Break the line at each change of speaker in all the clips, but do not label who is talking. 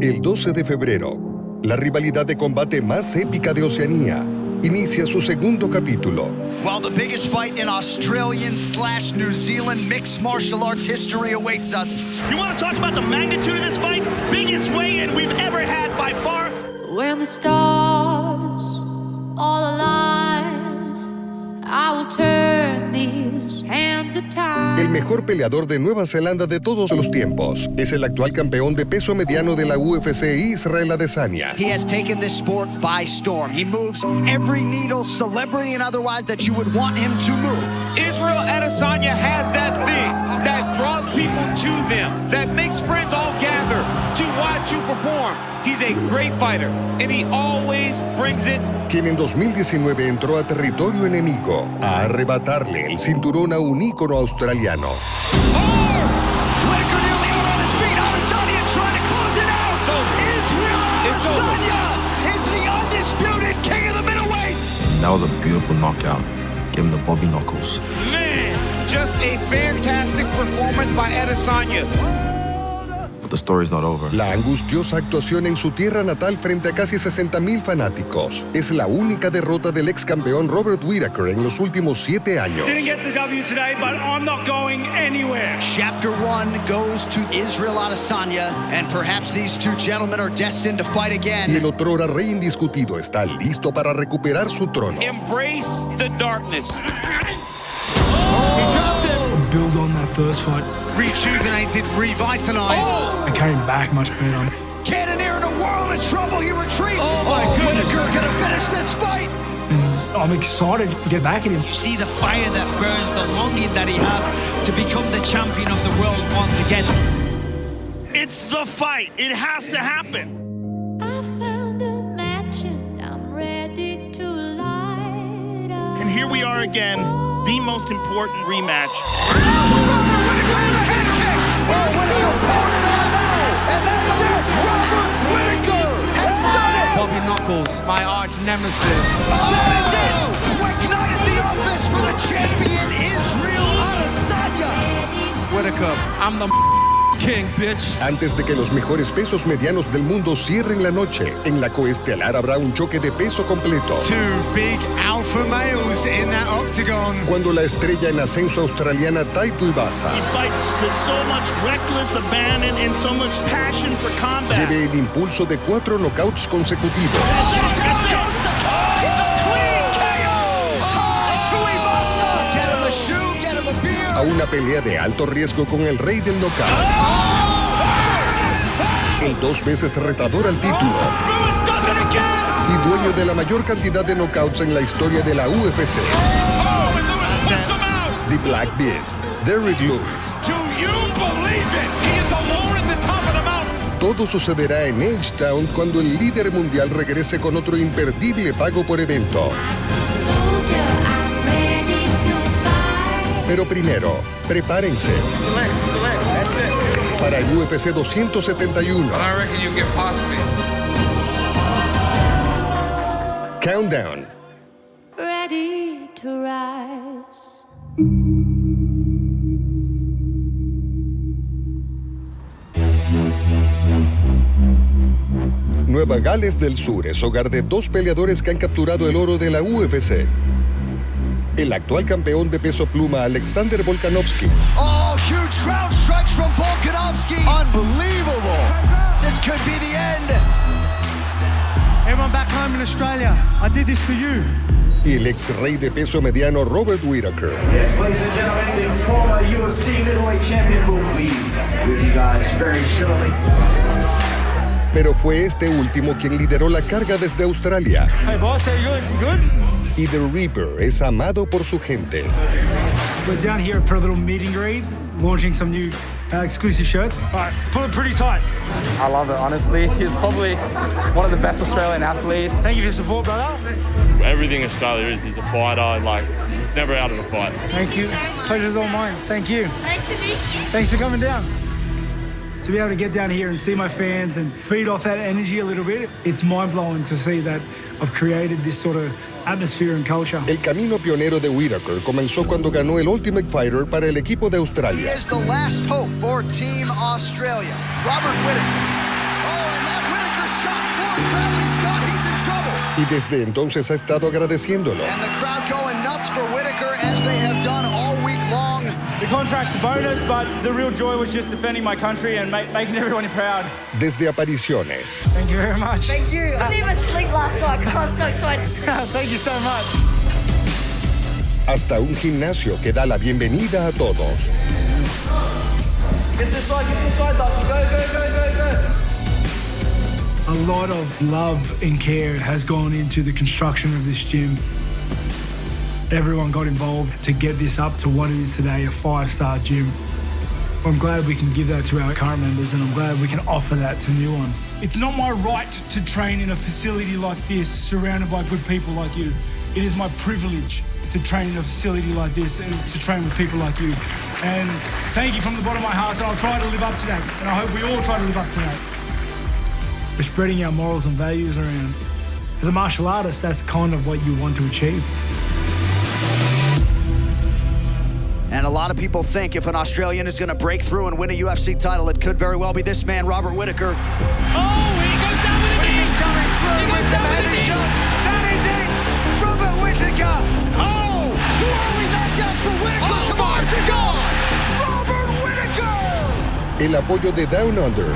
El 12 de febrero, la rivalidad de combate más épica de Oceanía inicia su segundo capítulo.
While the biggest fight in Australian/New Zealand mixed martial arts history awaits us.
You want to talk about the magnitude of this fight? Biggest weigh-in we've ever had by far.
When the stars all align, I will turn these hands of time.
El mejor peleador de Nueva Zelanda de todos los tiempos es el actual campeón de peso mediano de la UFC, Israel Adesanya.
He has taken this sport by storm. He moves every needle, celebrity and otherwise, that you would want him to move.
Israel Adesanya has that thing that draws people to them, that makes friends all gather to watch you perform. He's a great fighter, and he always brings it.
Quien en 2019 entró a territorio enemigo a arrebatarle el cinturón a un ícono australiano.
Whitaker nearly out on his feet. Adesanya trying to close it out. Israel Adesanya is the undisputed king of the middleweights.
That was a beautiful knockout. Give him the Bobby knuckles.
Man, just a fantastic performance by Adesanya.
But the story's not over.
La angustiosa actuación en su tierra natal frente a casi 60,000 fanáticos es la única derrota del ex campeón Robert Whitaker en los últimos 7 años.
Didn't get the W today, but I'm not going anywhere.
Chapter 1 goes to Israel Adesanya, and perhaps these two gentlemen are destined to fight again.
Y el otrora rey indiscutido está listo para recuperar su trono.
Embrace the darkness.
He dropped it.
Build on that first fight.
Rejuvenated, revitalized.
I came back much better.
Cannoneer in a world of trouble, he retreats. Whitaker gonna finish this fight.
And I'm excited to get back at him.
You see the fire that burns, the longing that he has to become the champion of the world once again.
It's the fight. It has to happen.
I found a match and I'm ready to light up.
And here we are again, the most important rematch.
Bobby Knuckles, my arch nemesis.
That is it! Quick night at the office for the champion, Israel Adesanya.
Whitaker, I'm the king, bitch.
Antes de que los mejores pesos medianos del mundo cierren la noche, en la coestelar habrá un choque de peso completo.
Two big alpha males in that octagon.
Cuando la estrella en ascenso australiana Taito Ibasa
He fights with so much reckless abandon and so much passion for combat.
lleve el impulso de 4 knockouts consecutivos. A una pelea de alto riesgo con el rey del knockout. El 2 veces retador al título y dueño de la mayor cantidad de knockouts en la historia de la UFC. The Black Beast, Derrick Lewis. Todo sucederá en H-Town cuando el líder mundial regrese con otro imperdible pago por evento. Pero primero, prepárense para el UFC 271. Countdown.
Ready to rise.
Nueva Gales del Sur es hogar de 2 peleadores que han capturado el oro de la UFC. El actual campeón de peso pluma Alexander Volkanovski
Oh, huge ground strikes from Volkanovski. Unbelievable. This could be the end.
Everyone back home in Australia, I did this for you.
y el ex rey de peso mediano Robert Whitaker.
Yes, ladies and gentlemen, the former UFC middleweight champion will be with you guys very shortly.
Pero fue este último quien lideró la carga desde Australia.
Hey boss, how you good? You good?
Y The Reaper es amado por su gente.
We're down here for a little meet and greet, launching some new exclusive shirts. All right, pull it pretty tight.
I love it, honestly. He's probably one of the best Australian athletes.
Thank you for your support, brother.
Everything Australia is. He's a fighter. Like, he's never out of a fight.
Thank you. Pleasure's all mine. Thank you.
Nice to meet you.
Thanks for coming down. To be able to get down here and see my fans and feed off that energy a little bit, it's mind-blowing to see that I've created this sort of atmosphere and culture.
El camino pionero de Whitaker comenzó cuando ganó el Ultimate Fighter para el equipo de
He
Australia.
is the last hope for Team Australia. Robert Whitaker. Oh, and that Bradley Scott, he's in trouble.
Y desde entonces ha estado agradeciéndolo.
And the crowd going nuts for Whitaker as they have done all week long.
The contract's a bonus, but the real joy was just defending my country and making everyone proud.
Desde apariciones.
Thank you very much.
Thank you. I didn't even sleep last night because I was so excited to see you.
Thank you so much.
Hasta un gimnasio que da la bienvenida a todos.
Get this side, Dusty. Go.
A lot of love and care has gone into the construction of this gym. Everyone got involved to get this up to what it is today, a 5-star gym. I'm glad we can give that to our current members, and I'm glad we can offer that to new ones. It's not my right to train in a facility like this, surrounded by good people like you. It is my privilege to train in a facility like this and to train with people like you. And thank you from the bottom of my heart, and I'll try to live up to that. And I hope we all try to live up to that. We're spreading our morals and values around. As a martial artist, that's kind of what you want to achieve.
And a lot of people think if an Australian is going to break through and win a UFC title, it could very well be this man, Robert Whitaker.
Oh, he goes down with a knee.
He's coming through with some heavy shots. That is it. Robert Whitaker. Oh, 2 early knockdowns for Whitaker. Oh, Mars is gone. Robert Whitaker.
El apoyo de Down Under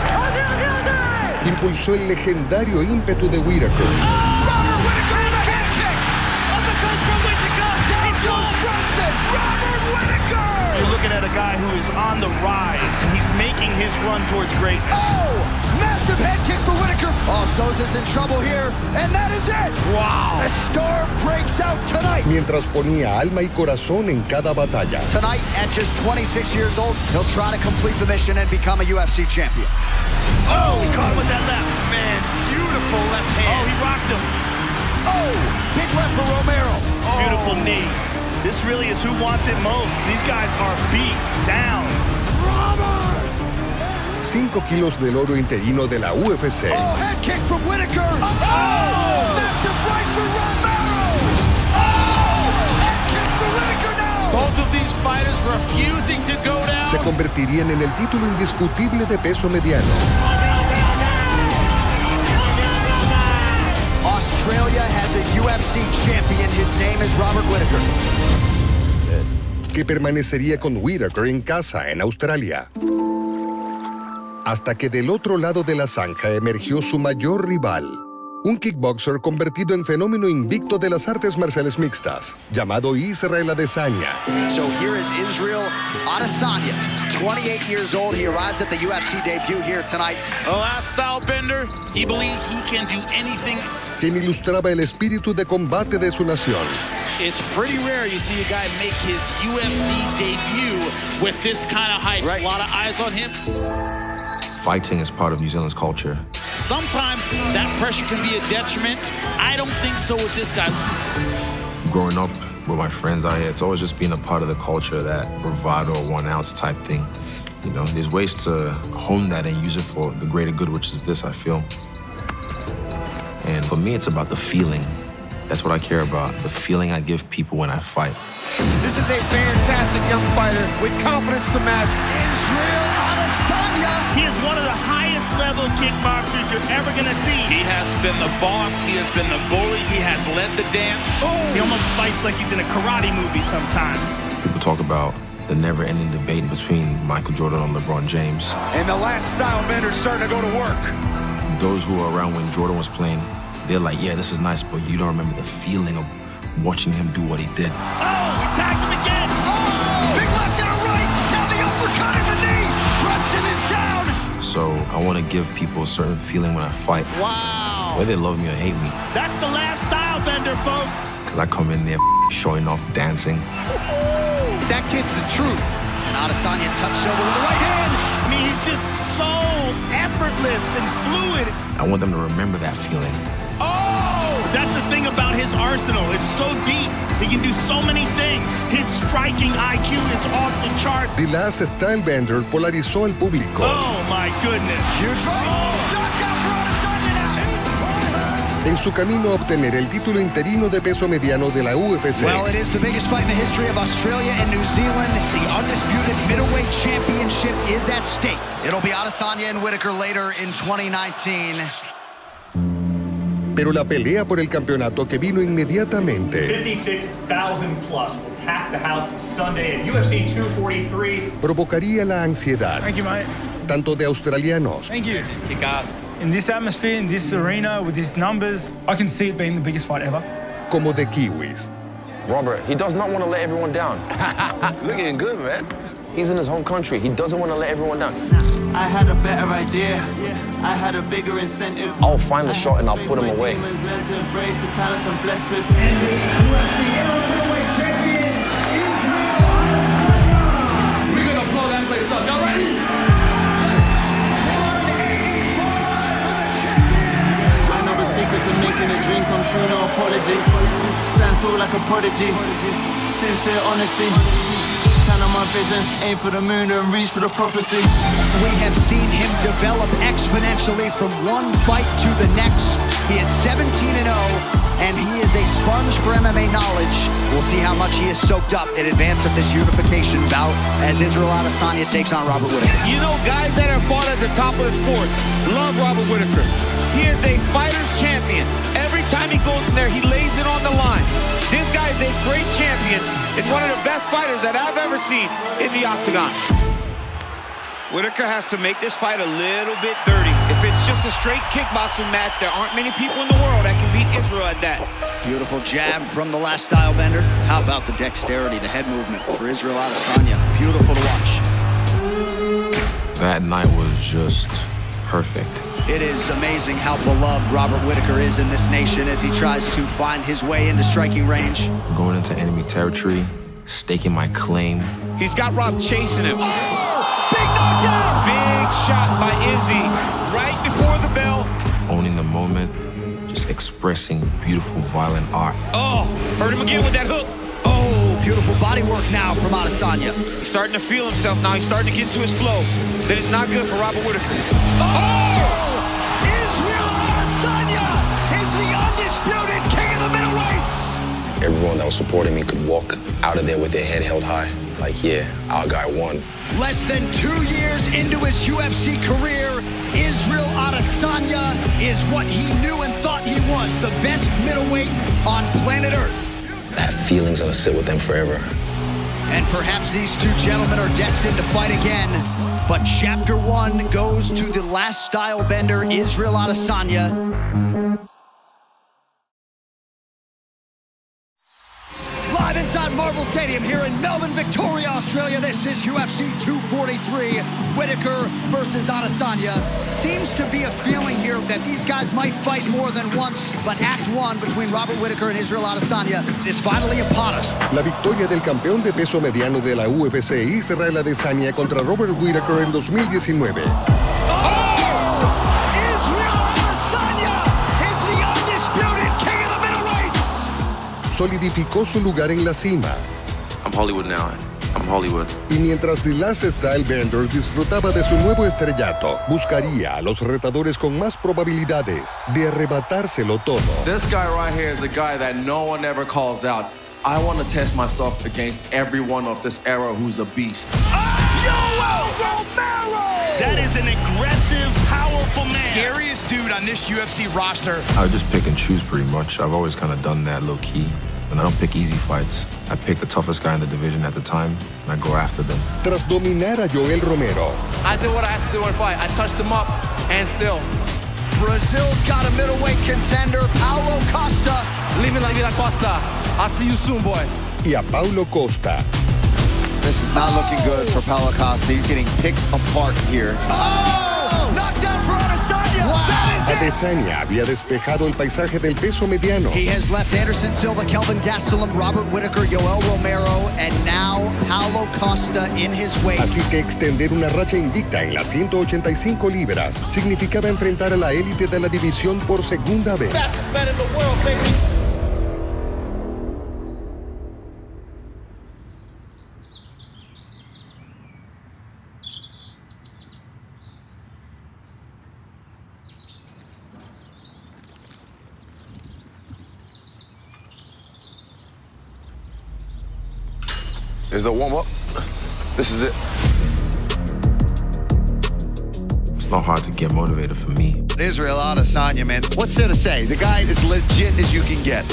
impulsó el legendario ímpetu de Whitaker.
Robert Whitaker with a head kick.
Uppercuts from Whitaker.
Down goes Brunson. Robert Whitaker.
You're looking at a guy who is on the rise. He's making his run towards greatness.
Oh, massive head kick for Whitaker. Oh, Souza's in trouble here. And that is it. Wow. The storm breaks out tonight.
Mientras ponía alma y corazón en cada batalla.
Tonight, at just 26 years old, he'll try to complete the mission and become a UFC champion.
Oh, he caught him with that left.
Man, beautiful left hand.
Oh, he rocked him.
Oh, big left for Romero. Oh.
Beautiful knee. This really is who wants it most. These guys are beat down.
5 kilos del oro interino de la UFC.
Oh, head kick from Whitaker. Oh, massive right for Romero. Oh, head kick for Whitaker now.
Both of these fighters refusing to go down.
Se convertirían en el título indiscutible de peso mediano.
Australia has a UFC champion. His name is Robert Whitaker.
Que permanecería con Whitaker en casa en Australia. Hasta que del otro lado de la zanja emergió su mayor rival, un kickboxer convertido en fenómeno invicto de las artes marciales mixtas, llamado Israel Adesanya.
So here is Israel Adesanya, 28 years old. He arrives at the UFC debut here tonight.
The last style bender, he believes he can do anything.
Quien ilustraba el espíritu de combate de su nación.
It's pretty rare you see a guy make his UFC debut with this kind of hype.
Right.
A lot of eyes on him.
Fighting is part of New Zealand's culture.
Sometimes that pressure can be a detriment. I don't think so with this guy.
Growing up with my friends out here, it's always just been a part of the culture, that bravado, 1 ounce type thing. You know, there's ways to hone that and use it for the greater good, which is this, I feel. And for me, it's about the feeling. That's what I care about, the feeling I give people when I fight.
This is a fantastic young fighter with confidence to match.
Israel Adesanya.
He is one of the highest level kickboxers you're ever going to see.
He has been the boss. He has been the bully. He has led the dance.
He almost fights like he's in a karate movie sometimes.
People talk about the never-ending debate between Michael Jordan and LeBron James.
And the last style bender's starting to go to work.
Those who were around when Jordan was playing, they're like, yeah, this is nice, but you don't remember the feeling of watching him do what he did.
Oh, we tagged him again.
Oh, big left and a right. Now the uppercut in the knee. Brunson is down.
So I want to give people a certain feeling when I fight.
Wow.
Whether they love me or hate me.
That's the last style bender, folks.
Because I come in there showing off, dancing.
That kid's the truth. And Adesanya touched over with the right hand.
I mean, he's just so effortless and fluid.
I want them to remember that feeling.
Oh! That's the thing about his arsenal. It's so deep. He can do so many things. His striking IQ is off the charts.
The Last Stylebender polarizó al público.
Oh, my goodness.
Huge right. Knockout for Adesanya now.
En su camino a obtener el título interino de peso mediano de la UFC.
Well, it is the biggest fight in the history of Australia and New Zealand. The undisputed middleweight championship is at stake. It'll be Adesanya and Whitaker later in 2019.
pero la pelea por el campeonato que vino inmediatamente
56,000 plus will pack the house Sunday at UFC 243.
provocaría la ansiedad
Thank you, mate.
tanto de australianos
Thank you. In this atmosphere, in this arena, with these numbers, I can see it being the biggest fight ever.
como de kiwis.
Robert, he does not want to let everyone down. Looking good, man. He's in his home country. He doesn't want to let everyone down.
I had a better idea. I had a bigger incentive.
I'll find the shot and I'll put him away.
Learn to embrace the talents I'm blessed with.
And the UFC middleweight champion, Israel Adesanya. We're gonna blow that place up. Y'all ready? 185 for the champion.
I know the secret to making a dream come true. No apology. Stand tall like a prodigy. Sincere honesty. Channel my vision, aim for the moon and reach for the prophecy.
We have seen him develop exponentially from one fight to the next. He is 17-0, and he is a sponge for MMA knowledge. We'll see how much he is soaked up in advance of this unification bout as Israel Adesanya takes on Robert Whitaker.
You know, guys that are fought at the top of the sport love Robert Whitaker. He is a fighter's champion. Every time he goes in there, he lays it on the line. This guy is a great champion and one of the best fighters that I've ever seen in the octagon. Whitaker has to make this fight a little bit dirty. If it's just a straight kickboxing match, there aren't many people in the world that can beat Israel at that.
Beautiful jab from the last style bender. How about the dexterity, the head movement for Israel Adesanya? Beautiful to watch.
That night was just perfect.
It is amazing how beloved Robert Whitaker is in this nation as he tries to find his way into striking range.
Going into enemy territory, staking my claim.
He's got Rob chasing him. Oh! Big knockdown! Big shot by Izzy right before the bell.
Owning the moment, just expressing beautiful, violent art.
Oh, hurt him again with that hook.
Oh, beautiful body work now from Adesanya.
He's starting to feel himself now. He's starting to get into his flow. Then it's not good for Robert Whitaker.
Oh! Israel Adesanya is the undisputed king of the middleweights.
Everyone that was supporting me could walk out of there with their head held high. Like, yeah, our guy won.
Less than 2 years into his UFC career, Israel Adesanya is what he knew and thought he was, the best middleweight on planet Earth.
That feeling's gonna sit with them forever.
And perhaps these two gentlemen are destined to fight again. But chapter 1 goes to the last style bender, Israel Adesanya. Live inside Marvel Stadium here in Melbourne, Victoria, Australia. This is UFC 243, Whitaker versus Adesanya. Seems to be a feeling here that these guys might fight more than once, but Act 1 between Robert Whitaker and Israel Adesanya is finally upon us.
La victoria del campeón de peso mediano de la UFC, Israel Adesanya, contra Robert Whitaker en 2019. Solidificó su lugar en la cima.
I'm Hollywood now. I'm Hollywood.
Y mientras The Last Style Bender disfrutaba de su nuevo estrellato, buscaría a los retadores con más probabilidades de arrebatárselo todo.
This guy right here is a guy that no one ever calls out. I want to test myself against everyone of this era who's a beast.
That is an aggressive, powerful man.
Scariest dude on this UFC roster.
I just pick and choose pretty much. I've always kind of done that low key. And I don't pick easy fights. I pick the toughest guy in the division at the time, and I go after them.
Tras dominar a Joel Romero,
I did what I had to do in a fight. I touched him up, and still.
Brazil's got a middleweight contender, Paulo Costa.
Living la vida Costa. I'll see you soon, boy.
y a Paulo Costa.
This is not looking good for Paulo Costa. He's getting picked apart here.
Oh! Knockdown for Adesanya!
Wow.
Adesanya había despejado el paisaje del peso mediano.
He has left Anderson Silva, Kelvin Gastelum, Robert Whitaker, Yoel Romero, and now Paulo Costa in his wake.
Así que extender una racha invicta en las 185 libras significaba enfrentar a la élite de la división por segunda vez.
Fastest man in the world, baby.
Is the warm-up? This is it. It's not hard to get motivated for me.
Israel Adesanya, man. What's there to say? The guy is legit as you can get.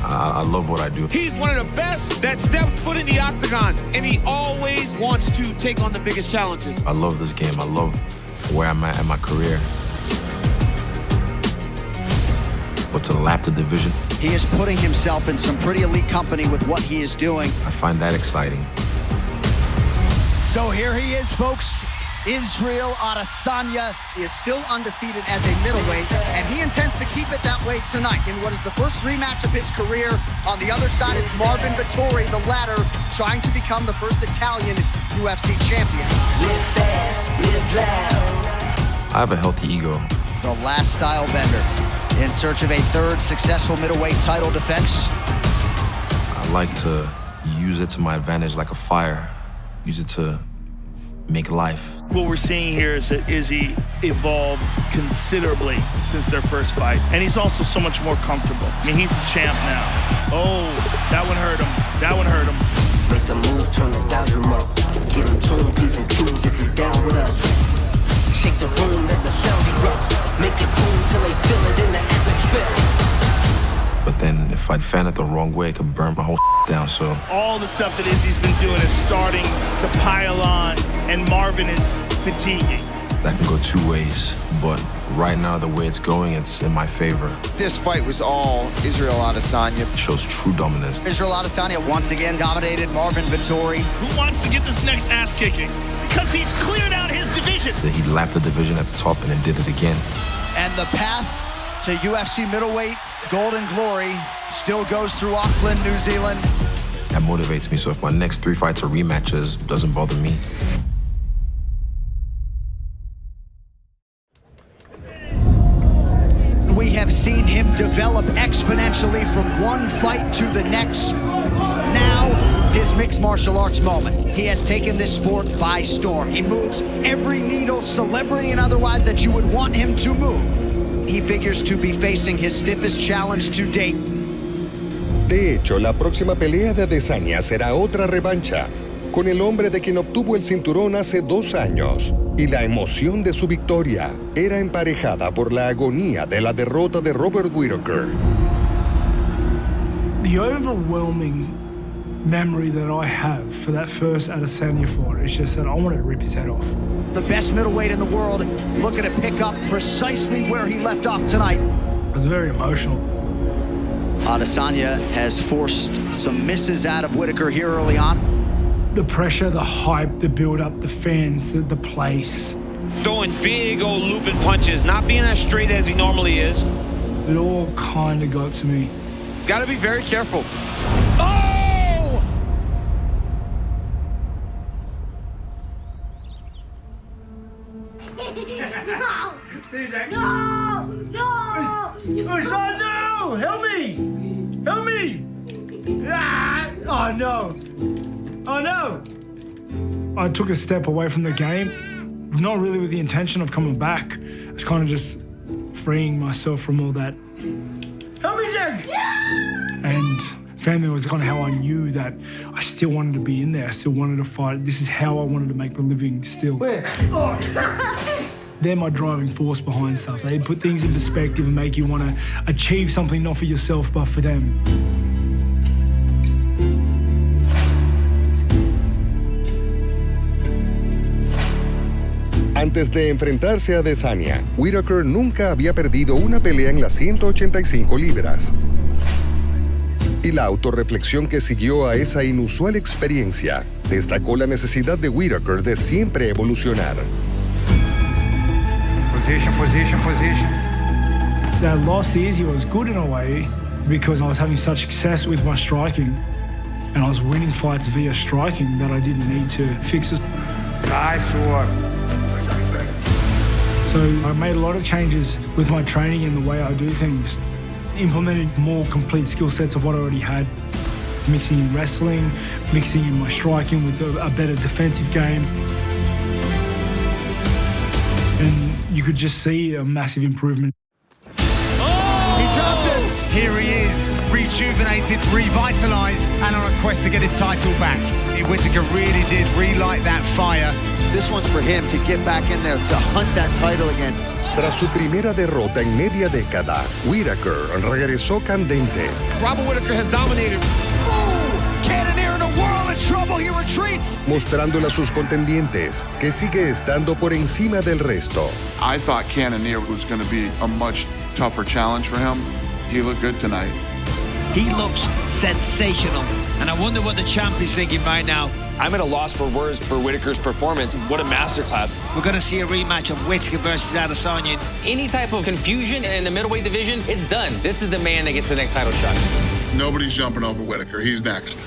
I love what I do.
He's one of the best that steps foot in the octagon, and he always wants to take on the biggest challenges.
I love this game. I love where I'm at in my career. But to lap the division,
he is putting himself in some pretty elite company with what he is doing.
I find that exciting.
So here he is, folks. Israel Adesanya. He is still undefeated as a middleweight, and he intends to keep it that way tonight in what is the first rematch of his career. On the other side, it's Marvin Vettori, the latter, trying to become the first Italian UFC champion.
Live fast, live loud.
I have a healthy ego.
The last style bender, in search of a third successful middleweight title defense.
I like to use it to my advantage like a fire. Use it to make life.
What we're seeing here is that Izzy evolved considerably since their first fight. And he's also so much more comfortable. I mean, he's the champ now. Oh, that one hurt him. That one hurt him.
Make the move, turn the volume up. Get in tune, P's and Q's if you're down with us. Shake the room, let the sound erupt. Make it boom till they feel it in the atmosphere.
But then if I fan it the wrong way, it could burn my whole down, so.
All the stuff that Izzy's been doing is starting to pile on, and Marvin is fatiguing.
That can go two ways, but right now, the way it's going, it's in my favor.
This fight was all Israel Adesanya.
It shows true dominance.
Israel Adesanya once again dominated Marvin Vettori.
Who wants to get this next ass kicking? Because he's cleared out his division.
He lapped the division at the top and then did it again.
And the path to UFC middleweight golden glory still goes through Auckland, New Zealand.
That motivates me, so if my next 3 fights are rematches, it doesn't bother me.
We have seen him develop exponentially from one fight to the next. Now, his mixed martial arts moment. He has taken this sport by storm. He moves every needle, celebrity and otherwise, that you would want him to move. He figures to be facing his stiffest challenge to date.
De hecho, la próxima pelea de Adesanya será otra revancha, con el hombre de quien obtuvo el cinturón hace 2 años. Y la emoción de su victoria era emparejada por la agonía de la derrota de Robert Whitaker.
The overwhelming memory that I have for that first Adesanya fight is just that I wanted to rip his head off.
The best middleweight in the world looking to pick up precisely where he left off tonight.
I was very emotional.
Adesanya has forced some misses out of Whitaker here early on.
The pressure, the hype, the build-up, the fans, the place.
Throwing big old looping punches, not being as straight as he normally is.
It all kind of got to me.
He's got to be very careful.
Oh!
No! No! Help me! Help me! Ah! Oh no! Oh no! I took a step away from the game, not really with the intention of coming back. It's kind of just freeing myself from all that. Help me, Jack! Yeah! And family was kind of how I knew that I still wanted to be in there. I still wanted to fight. This is how I wanted to make my living still. Where? Oh. They're my driving force behind stuff. They put things in perspective and make you want to achieve something not for yourself, but for them.
Antes de enfrentarse a Adesanya, Whitaker nunca había perdido una pelea en las 185 libras. Y la autorreflexión que siguió a esa inusual experiencia destacó la necesidad de Whitaker de siempre evolucionar.
Position. That loss easy was good in a way because I was having such success with my striking and I was winning fights via striking that I didn't need to fix it. Nice work. So I made a lot of changes with my training and the way I do things. Implemented more complete skill sets of what I already had. Mixing in wrestling, mixing in my striking with a better defensive game. And you could just see a massive improvement.
Oh! He dropped it! Here he is, rejuvenated, revitalised, and on a quest to get his title back. Whitaker really did relight that fire. This one's for him to get back in there, to hunt that title again.
Tras su primera derrota en media década, Whitaker regresó candente.
Robert Whitaker has dominated.
Cannonier in a world of trouble, he retreats.
Mostrándole a sus contendientes que sigue estando por encima del resto.
I thought Cannonier was going to be a much tougher challenge for him. He looked good tonight.
He looks sensational, and I wonder what the champ is thinking right now.
I'm at a loss for words for Whitaker's performance. What a masterclass.
We're going to see a rematch of Whitaker versus Adesanya.
Any type of confusion in the middleweight division, it's done. This is the man that gets the next title shot.
Nobody's jumping over Whitaker. He's next.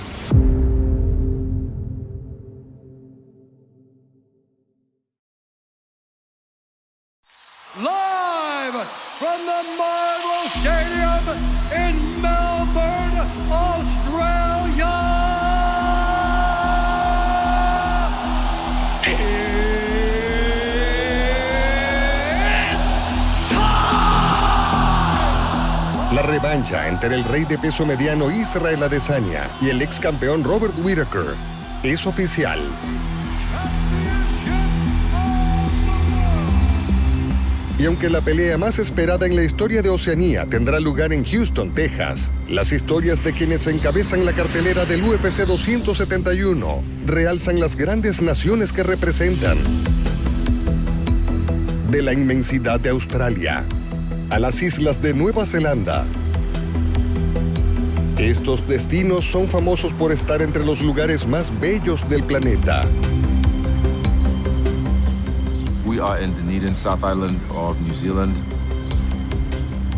Live from the Marvel Stadium in Melbourne, Australia.
La revancha entre el rey de peso mediano Israel Adesanya y el ex campeón Robert Whitaker es oficial. Y aunque la pelea más esperada en la historia de Oceanía tendrá lugar en Houston, Texas, las historias de quienes encabezan la cartelera del UFC 271 realzan las grandes naciones que representan. De la inmensidad de Australia a las islas de Nueva Zelanda. Estos destinos son famosos por estar entre los lugares más bellos del planeta.
We are in Dunedin, South Island of New Zealand.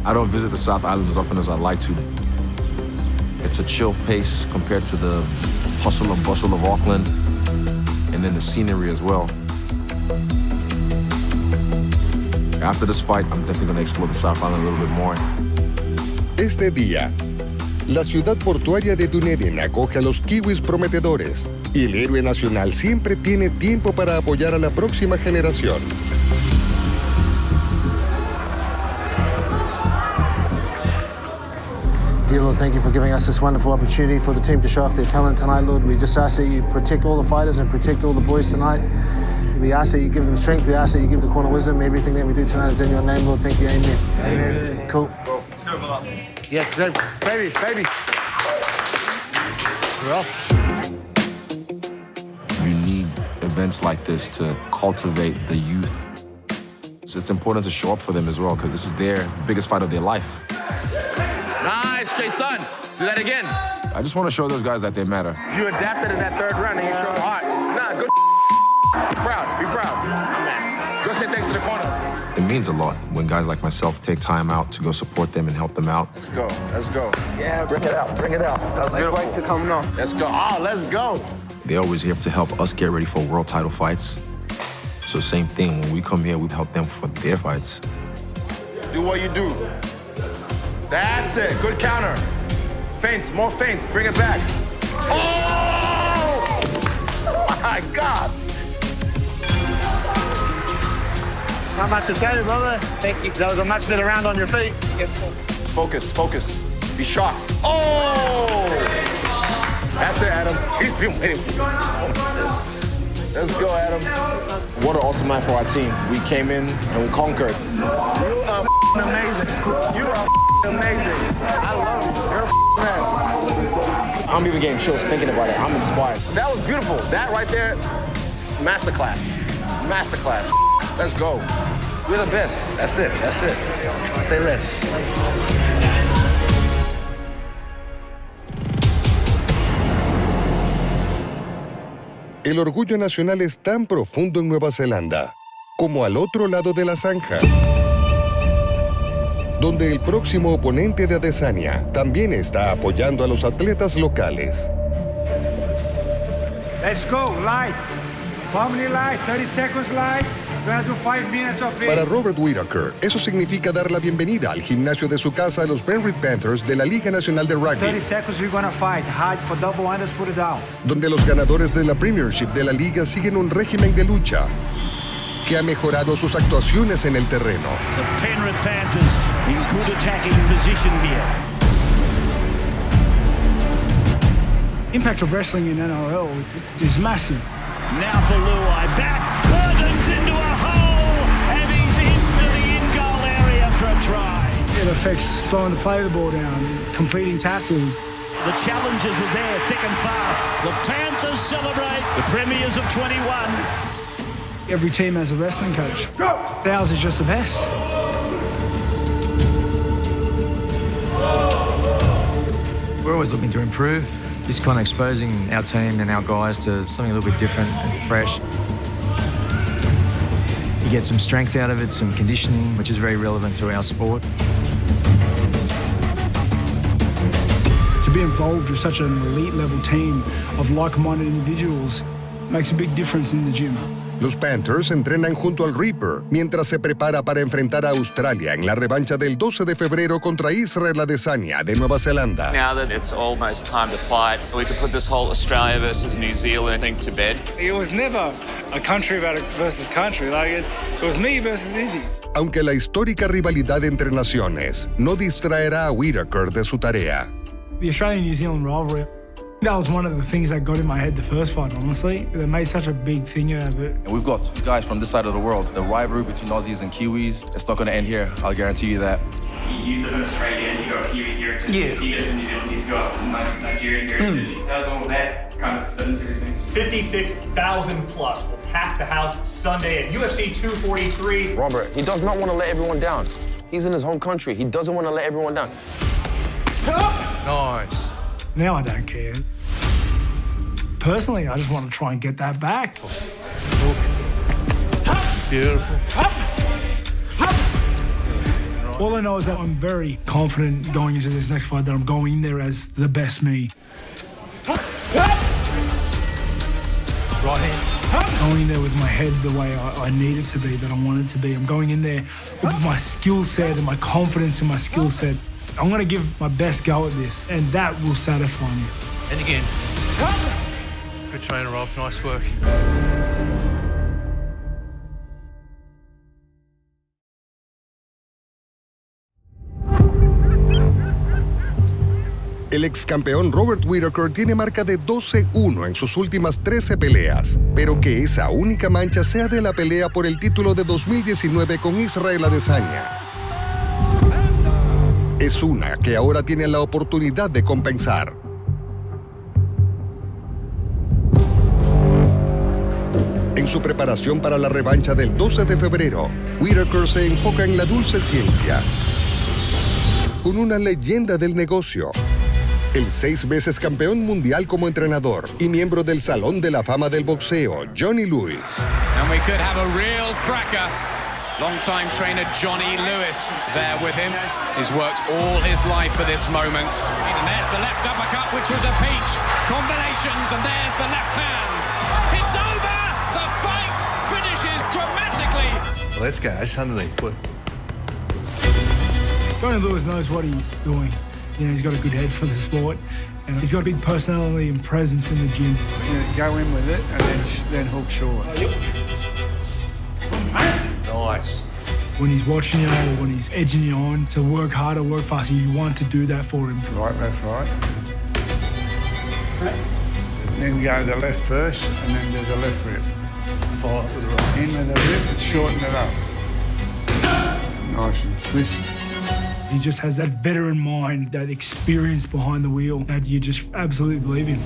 I don't visit the South Island as often as I'd like to. It's a chill pace compared to the hustle and bustle of Auckland, and then the scenery as well. After this fight, I'm definitely going to explore the South Island a little bit more.
Este día, la ciudad portuaria de Dunedin acoge a los kiwis prometedores y el héroe nacional siempre tiene tiempo para apoyar a la próxima generación.
Dear Lord, thank you for giving us this wonderful opportunity for the team to show off their talent tonight, Lord. We just ask that you protect all the fighters and protect all the boys tonight. We ask that you give them strength. We ask that you give the corner wisdom. Everything that we do tonight is in your name, Lord. Thank you. Amen. Amen. Cool.
Yeah, baby. We're off.
You need events like this to cultivate the youth. So it's important to show up for them as well, because this is their biggest fight of their life.
Nice, Jason. Do that again.
I just want to show those guys that they matter.
You adapted in that third round and you showed heart. Nah, good. Be proud. Man. Go say thanks to the corner.
It means a lot when guys like myself take time out to go support them and help them out.
Let's go. Yeah, bring it out. That's beautiful.
Wait to come on.
Let's go. Let's go.
They're always here to help us get ready for world title fights. So same thing, when we come here, we help them for their fights.
Do what you do. That's it. Good counter. Feints, more feints. Bring it back. Oh! My God.
Not much to tell you, brother. Thank you. That was a much better round on your feet.
Focus. Be sharp. Oh! That's it, Adam. He's been waiting for this. Let's go, Adam.
What an awesome night for our team. We came in and we conquered.
You are amazing. I love you. You're a man.
I'm even getting chills thinking about it. I'm inspired.
That was beautiful. That right there, masterclass. Let's go. We're the best. That's it. Say less.
El orgullo nacional es tan profundo en Nueva Zelanda como al otro lado de la zanja, donde el próximo oponente de Adesanya también está apoyando a los atletas locales.
Let's go, light. How many light? 30 seconds light. We're gonna do 5 minutes of it.
Para Robert Whitaker, eso significa dar la bienvenida al gimnasio de su casa a los Penrith Panthers de la Liga Nacional de Rugby.
30 seconds, we're gonna fight. Hard for double unders, put it down.
Donde los ganadores de la Premiership de la Liga siguen un régimen de lucha que ha mejorado sus actuaciones en el terreno.
The Penrith Panthers in good attacking position here.
Impact of wrestling in NRL is massive.
Now for Luai back. Drives into a hole, and he's into the in-goal area for a try.
It affects slowing the play of the ball down, completing tackles.
The challenges are there, thick and fast. The Panthers celebrate the premiers of 21.
Every team has a wrestling coach. Ours is just the best.
We're always looking to improve, just kind of exposing our team and our guys to something a little bit different and fresh. You get some strength out of it, some conditioning, which is very relevant to our sport.
To be involved with such an elite level team of like-minded individuals makes a big difference in the gym.
Los Panthers entrenan junto al Reaper mientras se prepara para enfrentar a Australia en la revancha del 12 de febrero contra Israel Adesanya de Nueva Zelanda.
Now that it's almost time to fight, we could put this whole Australia versus New Zealand thing to bed.
It was never a country versus country. It was me versus Izzy.
Aunque la histórica rivalidad entre naciones no distraerá a Whitaker de su tarea.
The Australian-New Zealand rivalry, that was one of the things that got in my head the first fight, honestly. They made such a big thing out of it.
And we've got two guys from this side of the world. The rivalry between Aussies and Kiwis, it's not going to end here. I'll guarantee you that.
You live in Australia and you got Kiwi heritage.
Yeah.
He lives in New Zealand, he's got Nigerian heritage. How's all that kind of fit into everything? 56,000 plus will pack the house Sunday at UFC 243.
Robert, he does not want to let everyone down. He's in his home country. He doesn't want to let everyone down.
Nice. Now I don't care. Personally, I just want to try and get that back.
Beautiful.
All I know is that I'm very confident going into this next fight that I'm going in there as the best me.
Right hand.
Going in there with my head the way I need it to be, that I want it to be. I'm going in there with my skill set and my confidence in my skill set. I'm going to give my best go at this, and that will satisfy me.
And again. Good trainer, Rob. Nice work.
El ex campeón Robert Whitaker tiene marca de 12-1 en sus últimas 13 peleas, pero que esa única mancha sea de la pelea por el título de 2019 con Israel Adesanya. Es una que ahora tiene la oportunidad de compensar. En su preparación para la revancha del 12 de febrero, Whitaker se enfoca en la dulce ciencia. Con una leyenda del negocio, el 6 veces campeón mundial como entrenador y miembro del Salón de la Fama del Boxeo, Johnny Lewis.
And we could have a real cracker. Long-time trainer Johnny Lewis there with him. He's worked all his life for this moment. And there's the left uppercut, which was a peach. Combinations, and there's the left hand. It's over! The fight finishes dramatically.
Well, let's go. That's underneath. Put.
Johnny Lewis knows what he's doing. You know, he's got a good head for the sport, and he's got a big personality and presence in the gym.
Go in with it and then hook short.
Nice.
When he's watching you or when he's edging you on to work harder, work faster, you want to do that for him.
Right, left, right. Then go to the left first and then do the left rip.
Follow up with the right.
In with the rip and shorten it up. Nice and twist.
He just has that veteran mind, that experience behind the wheel that you just absolutely believe in.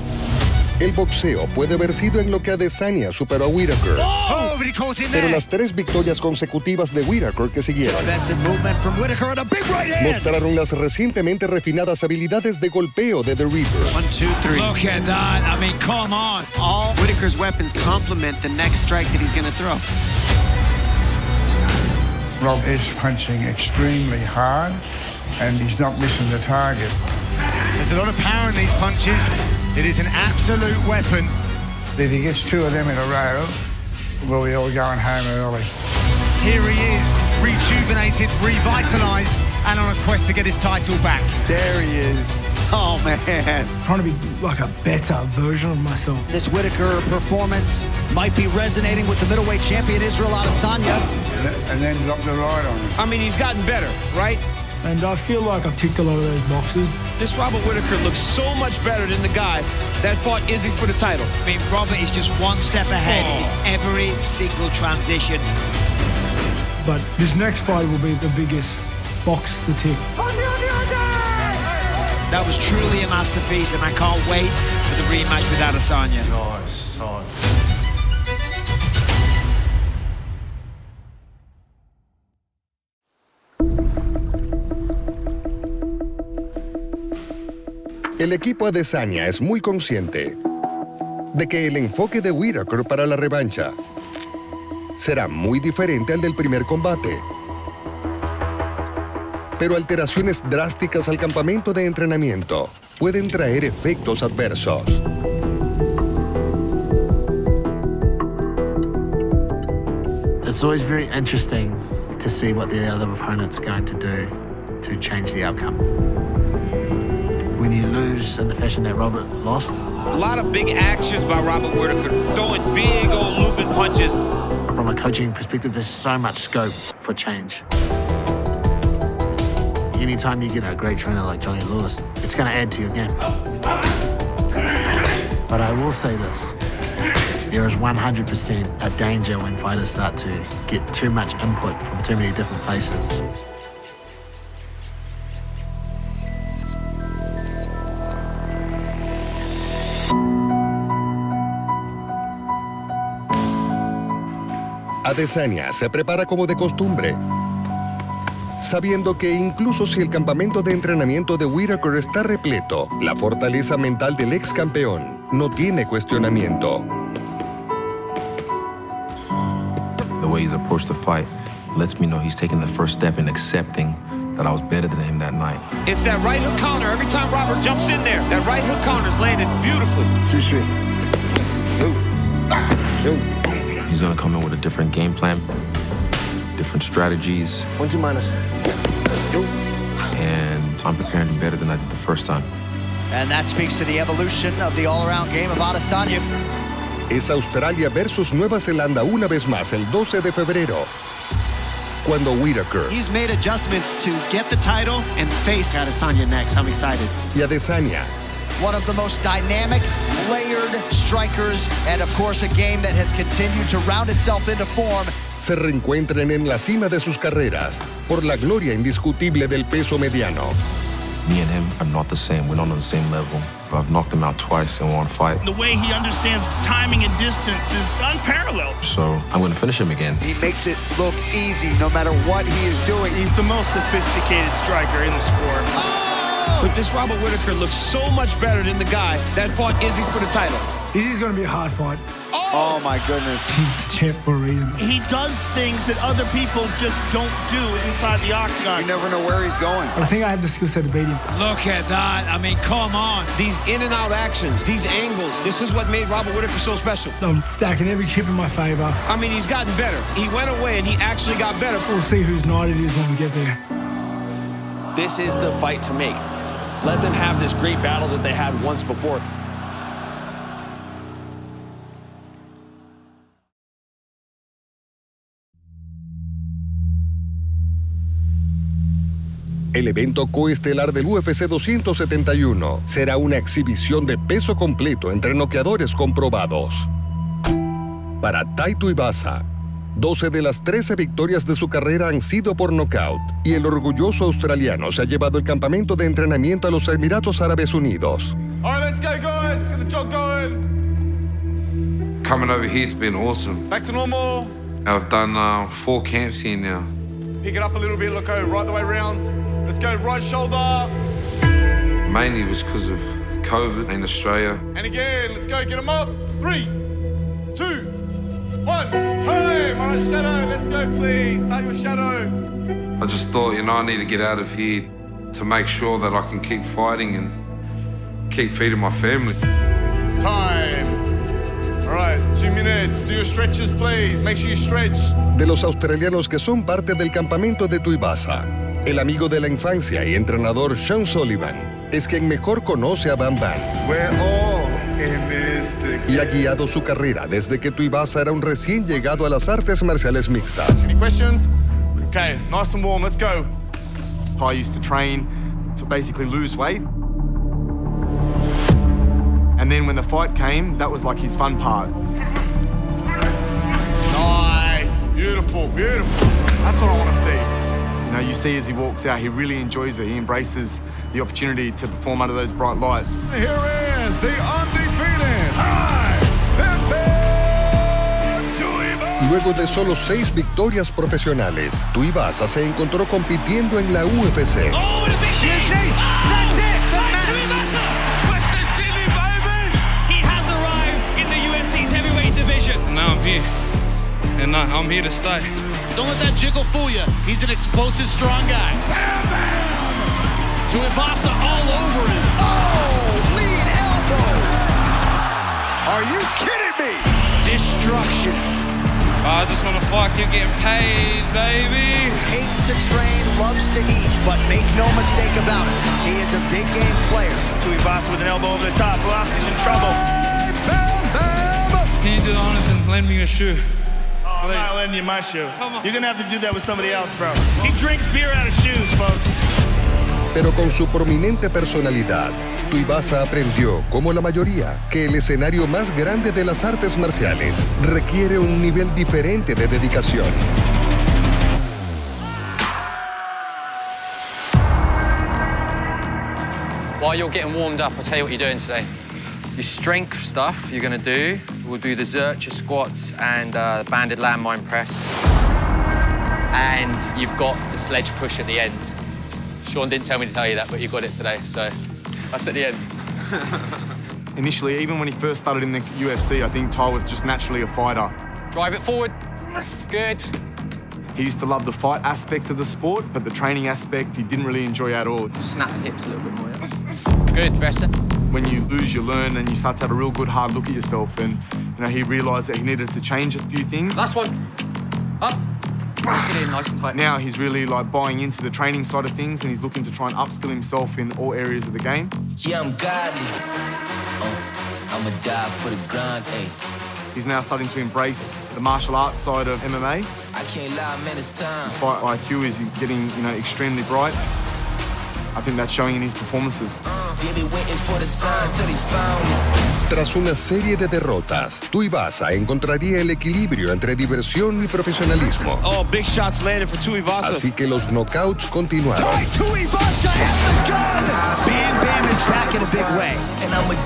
El boxeo puede haber sido en lo que Adesanya superó a Whitaker.
Oh, but he caught in
Pero
there.
las 3 victorias consecutivas de Whitaker que siguieron
Defensive movement from Whitaker and a big right hand.
mostraron las recientemente refinadas habilidades de golpeo de The Reaper.
1, 2, 3. Look at that. I mean, come on. All Whitaker's weapons complement the next strike that he's going to throw.
Rob is punching extremely hard and he's not missing the target.
There's a lot of power in these punches. It is an absolute weapon.
If he gets 2 of them in a row, we'll be all going home early.
Here he is, rejuvenated, revitalized, and on a quest to get his title back. There he is. Oh, man.
Trying to be like a better version of myself.
This Whitaker performance might be resonating with the middleweight champion, Israel Adesanya.
And then drop the right on him.
I mean, he's gotten better, right?
And I feel like I've ticked a lot of those boxes.
This Robert Whitaker looks so much better than the guy that fought Izzy for the title.
I mean, Robert is just one step ahead in every single transition.
But this next fight will be the biggest box to tick.
That was truly a masterpiece, and I can't wait for the rematch with Adesanya.
Nice time.
El equipo Adesanya es muy consciente de que el enfoque de Whitaker para la revancha será muy diferente al del primer combate. Pero alteraciones drásticas al campamento de entrenamiento pueden traer efectos adversos.
It's always very interesting to see what the other opponent's going to do to change the outcome. When you lose in the fashion that Robert lost.
A lot of big actions by Robert Whitaker, throwing big old looping punches.
From a coaching perspective, there's so much scope for change. Anytime you get a great trainer like Johnny Lewis, it's going to add to your game. But I will say this. There is 100% a danger when fighters start to get too much input from too many different places.
Adesanya se prepara como de costumbre, sabiendo que incluso si el campamento de entrenamiento de Whitaker está repleto, la fortaleza mental del ex campeón no tiene cuestionamiento.
The way he's approached the fight lets me know he's taking the first step in accepting that I was better than him that night.
It's that right hook counter. Every time Robert jumps in there, that right hook counter's landed beautifully.
He's gonna come in with a different game plan, different strategies.
1-2 minus.
And I'm preparing him better than I did the first time.
And that speaks to the evolution of the all-around game of Adesanya.
Es Australia versus Nueva Zelanda una vez más el 12 de febrero, cuando Whitaker
He's made adjustments to get the title and face Adesanya next. I'm excited.
y Adesanya
One of the most dynamic, layered strikers, and of course a game that has continued to round itself into form.
se reencuentren en la cima de sus carreras por la gloria indiscutible del peso mediano.
Me and him are not the same. We're not on the same level. I've knocked him out twice in one fight.
The way he understands timing and distance is unparalleled.
So I'm gonna finish him again.
He makes it look easy no matter what he is doing.
He's the most sophisticated striker in the sport.
But this Robert Whitaker looks so much better than the guy that fought Izzy for the title.
Izzy's going to be a hard fight.
Oh my goodness.
He's the champ for a reason.
He does things that other people just don't do inside the octagon.
You never know where he's going.
But I think I have the skill set to beat him.
Look at that. I mean, come on.
These in and out actions, these angles, this is what made Robert Whitaker so special.
I'm stacking every chip in my favor.
I mean, he's gotten better. He went away and he actually got better.
We'll see whose night it is when we get there.
This is the fight to make. Let them have this great battle that they had once before.
El evento coestelar del UFC 271 será una exhibición de peso completo entre noqueadores comprobados. Para Taito Ibasa, 12 de las 13 victorias de su carrera han sido por nocaut, y el orgulloso australiano se ha llevado el campamento de entrenamiento a los Emiratos Árabes Unidos.
All right, let's go, guys. Get the jog going.
Coming over here, it's been awesome.
Back to normal.
I've done 4 camps here now.
Pick it up a little bit. Look, go right the way around. Let's go right shoulder.
Mainly it was because of COVID in Australia.
And again, let's go. Get them up. 3, 2, 1. Time. All right, shadow. Let's go, please. Start your shadow.
I just thought, I need to get out of here to make sure that I can keep fighting and keep feeding my family.
Time. All right, 2 minutes. Do your stretches, please. Make sure you stretch.
De los australianos que son parte del campamento de Tuivasa, el amigo de la infancia y entrenador Sean Sullivan es quien mejor conoce a Bam Bam.
We're all in this together.
Y ha guiado su carrera desde que Tuivasa era un recién llegado a las artes marciales mixtas.
Any questions? Okay, nice and warm. Let's go.
Ty used to train to basically lose weight. And then when the fight came, that was like his fun part.
Nice. Beautiful, beautiful. That's what I want to see.
You know, you see as he walks out, he really enjoys it. He embraces the opportunity to perform under those bright lights.
Here is the undefeated Ty
Luego de solo 6 victorias profesionales, Tuivasa se encontró compitiendo en la UFC.
Oh, and a big huge knee. That's it. Tuivasa. Western Sydney, baby. He has arrived in the UFC's heavyweight division.
Now I'm here. And I'm here to stay.
Don't let that jiggle fool you. He's an explosive, strong guy.
Bam, bam.
Tuivasa all over him.
Oh, lead elbow.
Are you kidding me? Destruction.
I just want to fight, keep getting paid, baby.
Hates to train, loves to eat, but make no mistake about it, he is a big game player.
Tuivasa with an elbow over the top. Velocity's in trouble.
Can you do the honors and lend me a shoe?
Oh, I'm not lending you my shoe. You're going to have to do that with somebody else, bro. He drinks beer out of shoes, folks.
Pero con su prominente personalidad, Tuivasa aprendió, como la mayoría, que el escenario más grande de las artes marciales requiere un nivel diferente de dedicación.
While you're getting warmed up, I'll tell you what you're doing today. Your strength stuff you're going to do, we'll do the Zercher squats and the banded landmine press. And you've got the sledge push at the end. Sean didn't tell me to tell you that, but you got it today, so that's at the end.
Initially, even when he first started in the UFC, I think Ty was just naturally a fighter.
Drive it forward. Good.
He used to love the fight aspect of the sport, but the training aspect he didn't really enjoy at all.
Snap the hips a little bit more, yeah? Good, rest it.
When you lose, you learn, and you start to have a real good hard look at yourself. And he realised that he needed to change a few things.
Last one. Up. Get in nice and tight.
Now he's really buying into the training side of things, and he's looking to try and upskill himself in all areas of the game.
Yeah, I'm godly. I'ma die for the grind, ayy.
He's now starting to embrace the martial arts side of MMA.
I can't lie, man, it's time.
His fight IQ is getting, extremely bright. I think that's showing in his performances.
Tras una serie de derrotas, Tuivasa encontraría el equilibrio entre diversión y profesionalismo.
Oh, big shots landed for Tuivasa.
Así que los knockouts continuaron.
Tuivasa has the gun! Bam Bam is back in a big way.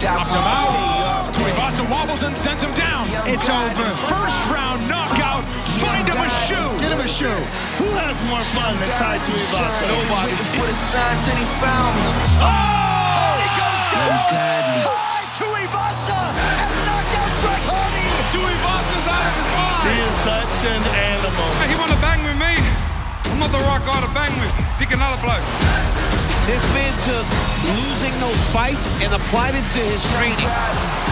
Knocked him out. Tuivasa wobbles and sends him down. It's over. First round knockout. Find him a shoe.
Get him a shoe.
Who has more fun than Ty Tuivasa?
Nobody. For the sign till he found me.
Oh, he goes down.
Godly.
Ty Tuivasa has knocked out Greg Hardy.
Tuivasa's out of his mind.
He is such an animal.
Hey, he want to bang with me. I'm not the right guy to bang with. Pick another bloke.
This man took losing those fights and applied it to his training.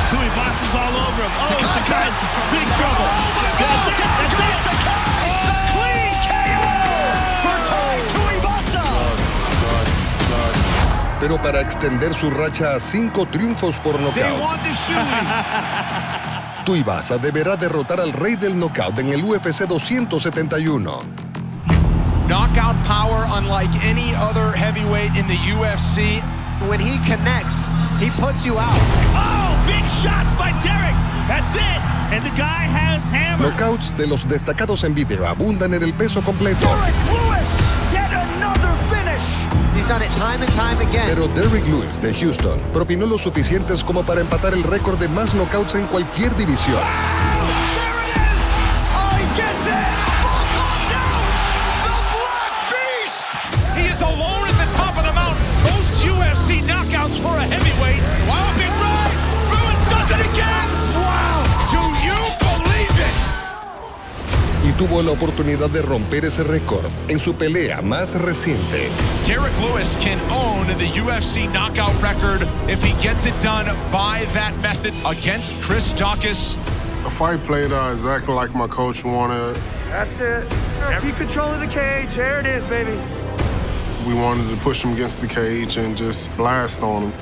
Tuivasa's all over him. Oh, Sakai's big trouble. That's it.
Clean KO for Ty Tuivasa.
Pero para extender su racha a 5 triunfos por
They
nocaut,
want the shoe.
Tuivasa deberá derrotar al rey del knockout en el UFC 271.
Knockout power unlike any other heavyweight in the UFC.
When he connects, he puts you out.
Oh, big shots by Derek. That's it. And the guy has hammer.
Knockouts de los destacados en video abundan en el peso completo.
Derek Lewis, yet another finish.
He's done it time and time again.
Pero Derrick Lewis de Houston propinó los suficientes como para empatar el récord de más knockouts en cualquier división.
There it is. Oh, he gets it. Full conteo. The Black Beast.
He is alone at the top of the mountain. Most UFC knockouts for a heavyweight. Whopping right. Lewis does it again. Wow. Do you believe it?
Y tuvo la oportunidad de romper ese récord en su pelea más reciente.
Derek Lewis can own the UFC knockout record if he gets it done by that method against Chris Daukaus.
The fight played exactly like my coach wanted.
That's it. Keep control of the cage. There it is, baby.
We wanted to push him against the cage and just blast on him.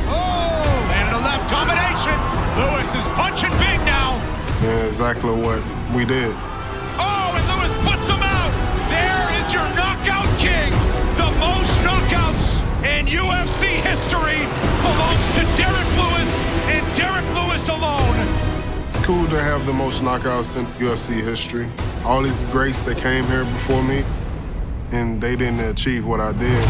Oh, and a left combination. Lewis is punching big now.
Yeah, exactly what we did.
Oh, and Lewis puts him out. There is your knockout king, the most
have the most knockouts in UFC history. All these greats that came here before me, and they didn't achieve what I did.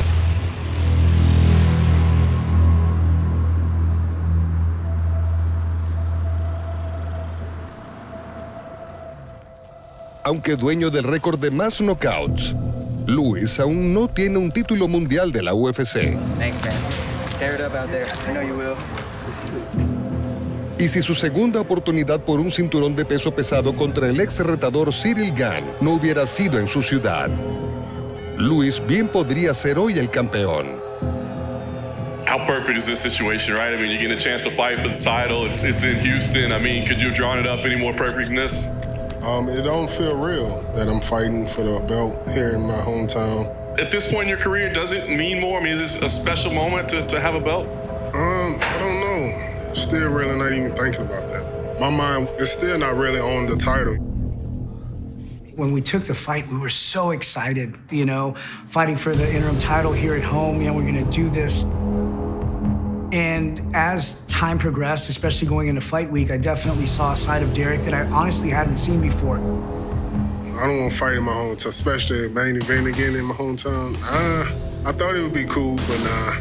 Aunque dueño del récord de más knockouts, Lewis aún no tiene un título mundial de la UFC.
Thanks, man. Tear it up out there. I know you will.
Y si su segunda oportunidad por un cinturón de peso pesado contra el ex retador Cyril Gane no hubiera sido en su ciudad, Lewis bien podría ser hoy el campeón.
How perfect is this situation, right? I mean, you get a chance to fight for the title. It's in Houston. I mean, could you have drawn it up any more perfect than this?
It don't feel real that I'm fighting for the belt here in my hometown.
At this point in your career, does it mean more? I mean, is this a special moment to have a belt?
I don't know. Still really not even thinking about that. My mind is still not really on the title.
When we took the fight, we were so excited, you know, fighting for the interim title here at home. You know, we're gonna do this. And as time progressed, especially going into fight week, I definitely saw a side of Derek that I honestly hadn't seen before.
I don't want to fight in my hometown, especially main event again in my hometown. I thought it would be cool, but nah,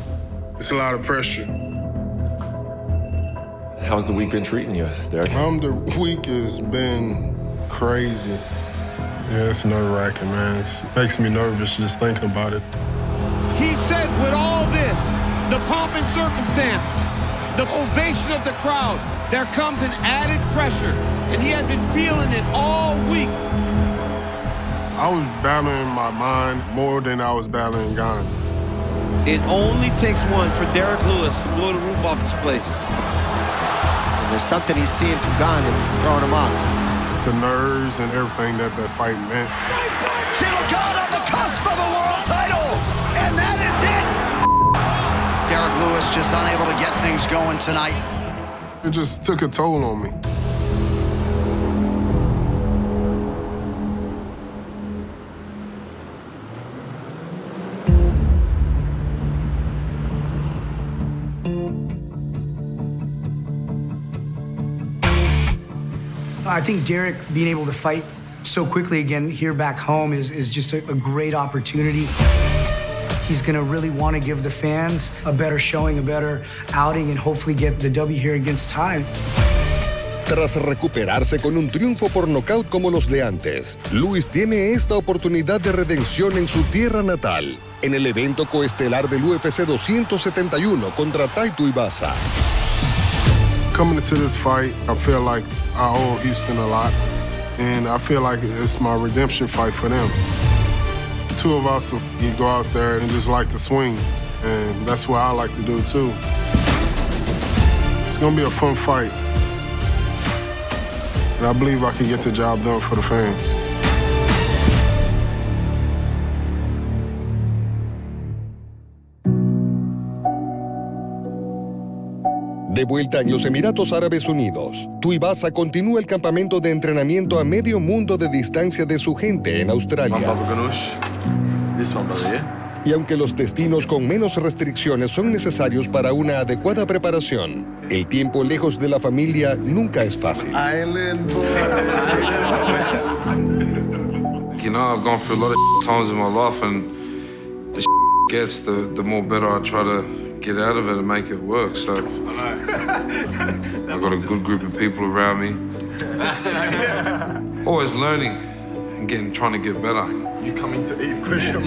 it's a lot of pressure.
How's the week been treating you, Derek?
The week has been crazy. Yeah, it's nerve-wracking, man. It makes me nervous just thinking about it.
He said with all this, the pomp and circumstances, the ovation of the crowd, there comes an added pressure, and he had been feeling it all week.
I was battling my mind more than I was battling Gane.
It only takes one for Derek Lewis to blow the roof off this place.
And there's something he's seeing from Gane that's throwing him off.
The nerves and everything that fight meant.
Cyril Gane on the cusp of a world title, and that is it. Derek Lewis just unable to get things going tonight.
It just took a toll on me.
I think Derek being able to fight so quickly again here back home is just a great opportunity. He's going to really want to give the fans a better showing, a better outing, and hopefully get the W here against Ty.
Tras recuperarse con un triunfo por nocaut como los de antes, Lewis tiene esta oportunidad de redención en su tierra natal, en el evento coestelar del UFC 271 contra Tai Tuivasa.
Coming into this fight, I feel like I owe Houston a lot, and I feel like it's my redemption fight for them. Two of us, you go out there and just like to swing, and that's what I like to do too. It's gonna be a fun fight, and I believe I can get the job done for the fans.
De vuelta en los Emiratos Árabes Unidos, Tuivasa continúa el campamento de entrenamiento a medio mundo de distancia de su gente en Australia. Y aunque los destinos con menos restricciones son necesarios para una adecuada preparación, el tiempo lejos de la familia nunca es fácil.
You know, I've gone through a lot of times in my life, and the gets, the more better I try to get out of it and make it work. So I've got a good group of people around me. Always learning and trying to get better.
You coming to eat, Christian?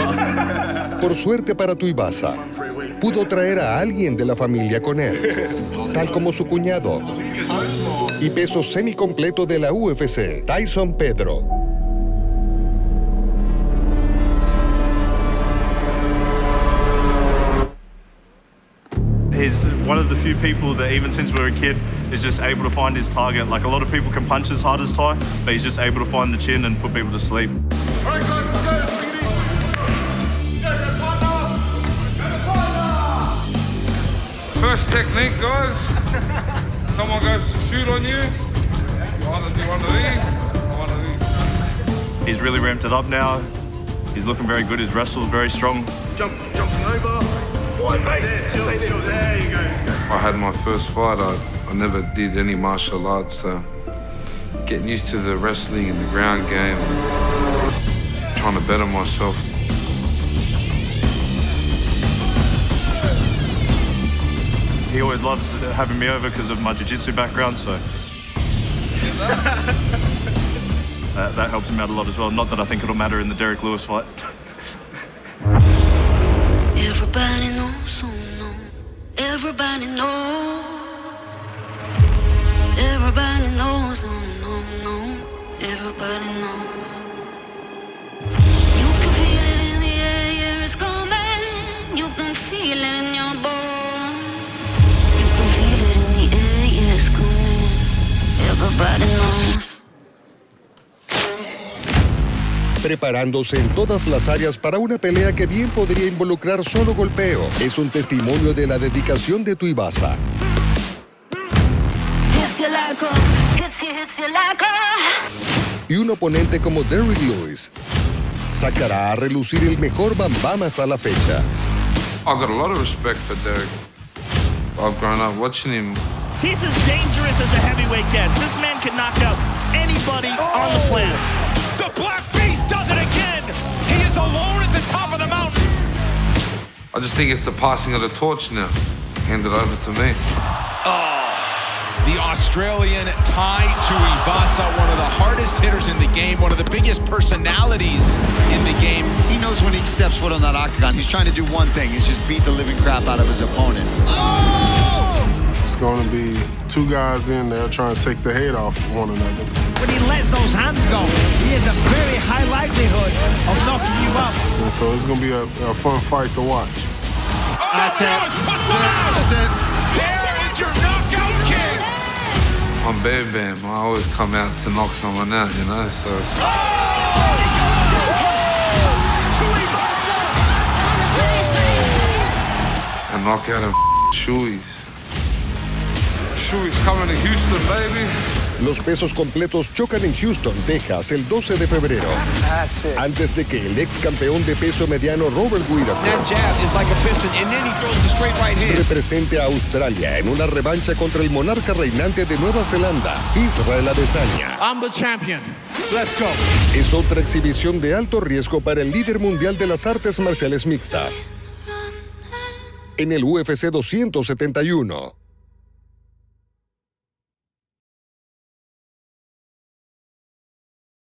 Por suerte para Tuivasa, pudo traer a alguien de la familia con él, tal como su cuñado y peso semicompleto de la UFC, Tyson Pedro.
He's one of the few people that even since we were a kid is just able to find his target. Like a lot of people can punch as hard as Ty, but he's just able to find the chin and put people to sleep.
All right, guys, let's go.
First technique, guys. Someone goes to shoot on you. You either do one of these or one of these.
He's really ramped it up now. He's looking very good. His wrestle's very strong.
Jumping over. There you go.
I had my first fight. I never did any martial arts, so getting used to the wrestling and the ground game, trying to better myself.
He always loves having me over because of my jiu-jitsu background, so that helps him out a lot as well. Not that I think it'll matter in the Derek Lewis fight.
Everybody knows, oh no. Everybody knows. Everybody knows, oh no, no. Everybody knows. You can feel it in the air, it's coming. You can feel it in your bones. You can feel it in the air, it's coming. Everybody knows.
Preparándose en todas las áreas para una pelea que bien podría involucrar solo golpeo. Es un testimonio de la dedicación de Tuivasa. Y un oponente como Derek Lewis sacará a relucir el mejor Bam Bam hasta la fecha.
I've got a lot of respect for Derek. I've grown up watching him.
He's as dangerous as a heavyweight gets. This man can knock out anybody on the planet.
The Black Beast does it again. He is alone at the top of the mountain.
I just think it's the passing of the torch now. Hand it over to me.
The Australian tied to Tuivasa, one of the hardest hitters in the game, one of the biggest personalities in the game.
He knows when he steps foot on that octagon, he's trying to do one thing, is just beat the living crap out of his opponent.
It's going to be two guys in there trying to take the head off one another.
When he lets those hands go, he has a very high likelihood of knocking you out.
And so it's going to be a fun fight to watch.
That's it. That's it.
There is your knockout king.
I'm Bam Bam. I always come out to knock someone out, you know, so. A knockout of Chewy's. Chewy's coming to Houston, baby.
Los pesos completos chocan en Houston, Texas, el 12 de febrero. Antes de que el ex campeón de peso mediano Robert Whitaker represente a Australia en una revancha contra el monarca reinante de Nueva Zelanda, Israel Adesanya.
I'm the champion. Let's go.
Es otra exhibición de alto riesgo para el líder mundial de las artes marciales mixtas. En el UFC 271.